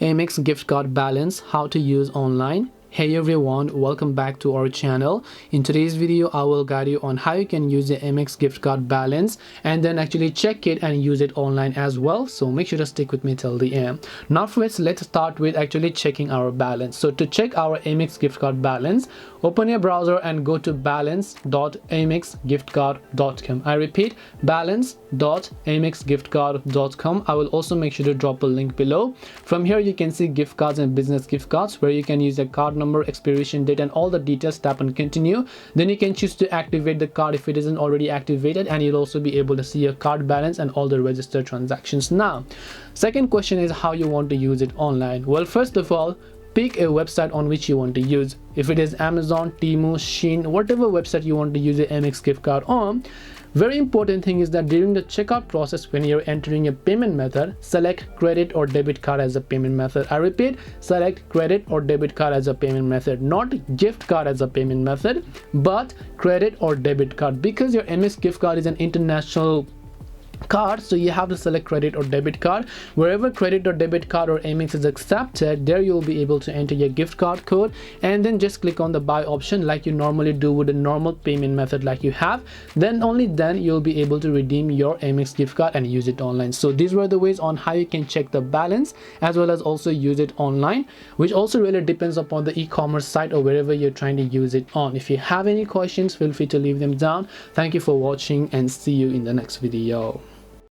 AMEX gift card balance, how to use online. Hey everyone, welcome back to our channel. In today's video I will guide you on how you can use the AMEX gift card balance and then actually check it and use it online as well, so make sure to stick with me till the end. Now first, let's start with actually checking our balance. So to check our AMEX gift card balance, open your browser and go to balance.amexgiftcard.com. I repeat, balance.amexgiftcard.com. I will also make sure to drop a link below. From here you can see gift cards and business gift cards, where you can use a card number, expiration date, and all the details. Tap on continue. Then you can choose to activate the card if it isn't already activated, and you'll also be able to see your card balance and all the registered transactions. Now, second question is how you want to use it online. Well, first of all, pick a website on which you want to use. If it is Amazon, Temu, Shein, whatever website you want to use the AMEX gift card on. Very important thing is that during the checkout process, when you're entering a payment method, select credit or debit card as a payment method. I repeat, select credit or debit card as a payment method, not gift card as a payment method, but credit or debit card, because your AMEX gift card is an international card, so you have to select credit or debit card. Wherever credit or debit card or AMEX is accepted, there you'll be able to enter your gift card code and then just click on the buy option like you normally do with a normal payment method like you have. Then only then you'll be able to redeem your AMEX gift card and use it online. So these were the ways on how you can check the balance as well as also use it online, which also really depends upon the e-commerce site or wherever you're trying to use it on. If you have any questions, feel free to leave them down. Thank you for watching and see you in the next video.